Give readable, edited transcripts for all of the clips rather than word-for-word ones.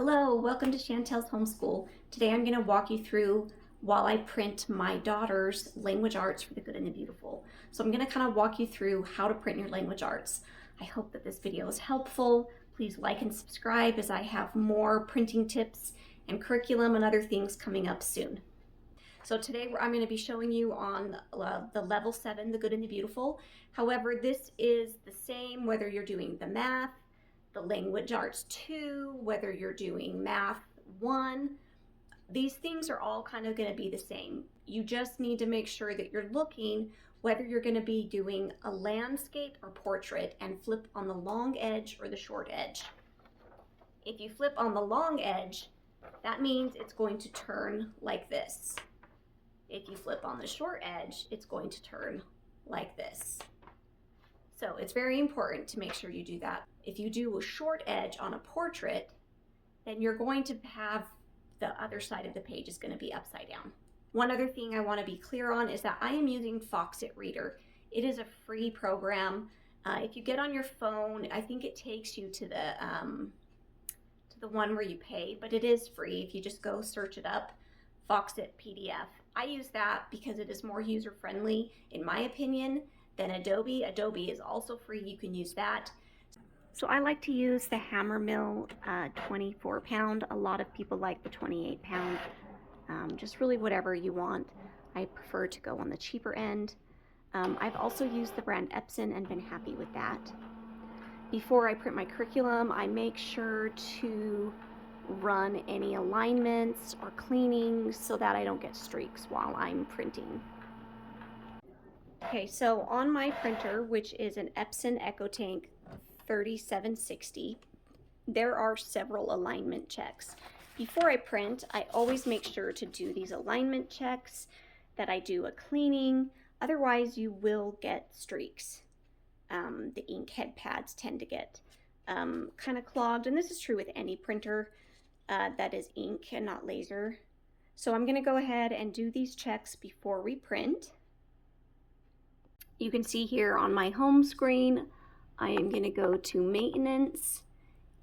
Hello, welcome to Chantel's Homeschool. Today I'm going to walk you through while I print my daughter's language arts for the good and the beautiful. So I'm going to kind of walk you through how to print your language arts. I hope that this video is helpful. Please like and subscribe as I have more printing tips and curriculum and other things coming up soon. So today I'm going to be showing you on the level 7, the good and the beautiful. However, this is the same whether you're doing the math, the language arts 2, whether you're doing math 1. These things are all kind of going to be the same. You just need to make sure that you're looking whether you're going to be doing a landscape or portrait and flip on the long edge or the short edge. If you flip on the long edge, that means it's going to turn like this. If you flip on the short edge, it's going to turn like this. So it's very important to make sure you do that. If you do a short edge on a portrait, then you're going to have the other side of the page is going to be upside down. One other thing I want to be clear on is that I am using Foxit Reader. It is a free program. If you get on your phone, I think it takes you to the one where you pay, but it is free. If you just go search it up, Foxit PDF. I use that because it is more user-friendly, in my opinion, than Adobe. Adobe is also free. You can use that. So I like to use the Hammermill 24 pound. A lot of people like the 28 pound. Just really whatever you want. I prefer to go on the cheaper end. I've also used the brand Epson and been happy with that. Before I print my curriculum, I make sure to run any alignments or cleaning so that I don't get streaks while I'm printing. Okay, so on my printer, which is an Epson EcoTank 3760, there are several alignment checks. Before I print, I always make sure to do these alignment checks, that I do a cleaning, otherwise you will get streaks. The ink head pads tend to get kind of clogged, and this is true with any printer that is ink and not laser. So I'm going to go ahead and do these checks before we print. You can see here on my home screen, I am going to go to maintenance,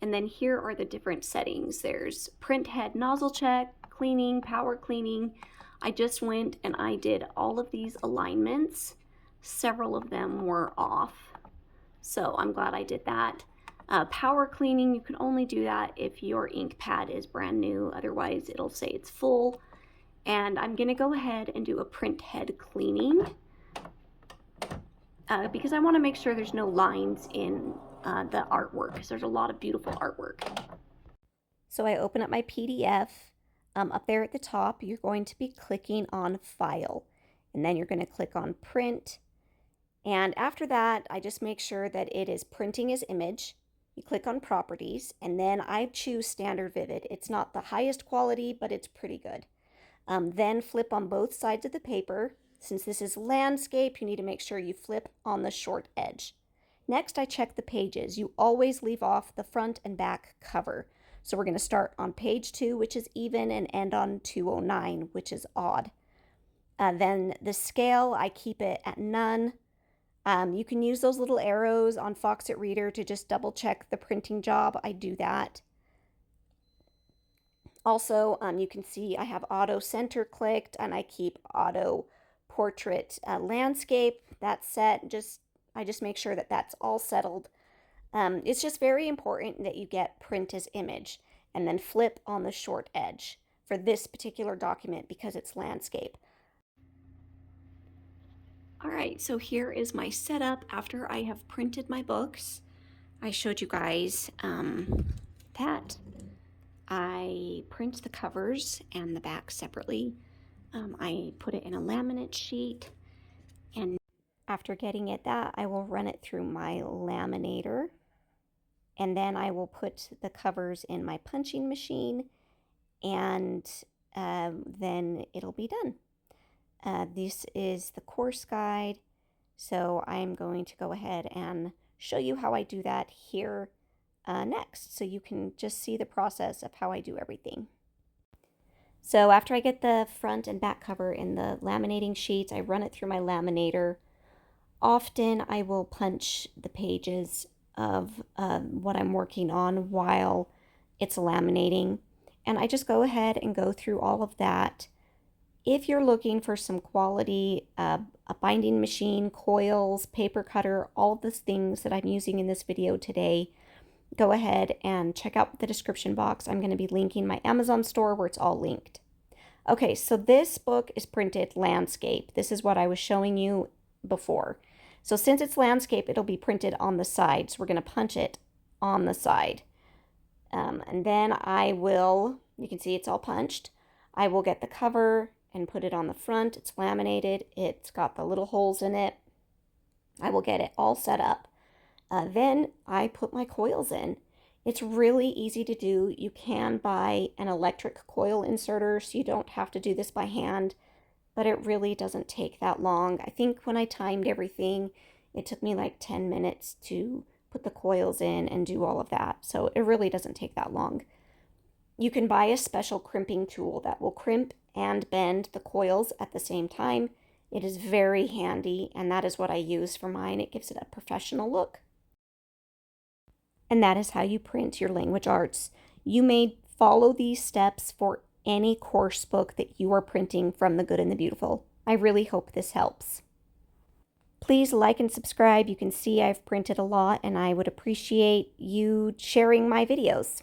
and then here are the different settings. There's print head nozzle check, cleaning, power cleaning. I just went and I did all of these alignments. Several of them were off, so I'm glad I did that. Power cleaning, you can only do that if your ink pad is brand new, otherwise it'll say it's full. And I'm going to go ahead and do a print head cleaning because I want to make sure there's no lines in the artwork, because there's a lot of beautiful artwork. So I open up my PDF. Up there at the top, you're going to be clicking on File, and then you're going to click on Print. And after that, I just make sure that it is printing as image. You click on Properties, and then I choose Standard Vivid. It's not the highest quality, but it's pretty good. Then flip on both sides of the paper. Since this is landscape, you need to make sure you flip on the short edge. Next, I check the pages. You always leave off the front and back cover. So we're going to start on page 2, which is even, and end on 209, which is odd. Then the scale, I keep it at none. You can use those little arrows on Foxit Reader to just double check the printing job. I do that. Also, you can see I have auto center clicked, and I keep auto portrait landscape. That's set. I just make sure that that's all settled. It's just very important that you get print as image and then flip on the short edge for this particular document because it's landscape. All right, so here is my setup after I have printed my books. I showed you guys that I print the covers and the back separately. I put it in a laminate sheet, and after getting it that, I will run it through my laminator, and then I will put the covers in my punching machine, and then it'll be done. This is the course guide, so I'm going to go ahead and show you how I do that here next, so you can just see the process of how I do everything. So after I get the front and back cover in the laminating sheets, I run it through my laminator. Often I will punch the pages of what I'm working on while it's laminating. And I just go ahead and go through all of that. If you're looking for some quality, a binding machine, coils, paper cutter, all of the things that I'm using in this video today, go ahead and check out the description box. I'm going to be linking my Amazon store where it's all linked. Okay, so this book is printed landscape. This is what I was showing you before. So since it's landscape, it'll be printed on the side. So we're going to punch it on the side. And then I will, you can see it's all punched. I will get the cover and put it on the front. It's laminated. It's got the little holes in it. I will get it all set up. Then I put my coils in. It's really easy to do. You can buy an electric coil inserter, so you don't have to do this by hand, but it really doesn't take that long. I think when I timed everything, it took me like 10 minutes to put the coils in and do all of that. So it really doesn't take that long. You can buy a special crimping tool that will crimp and bend the coils at the same time. It is very handy, and that is what I use for mine. It gives it a professional look. And that is how you print your language arts. You may follow these steps for any course book that you are printing from The Good and the Beautiful. I really hope this helps. Please like and subscribe. You can see I've printed a lot, and I would appreciate you sharing my videos.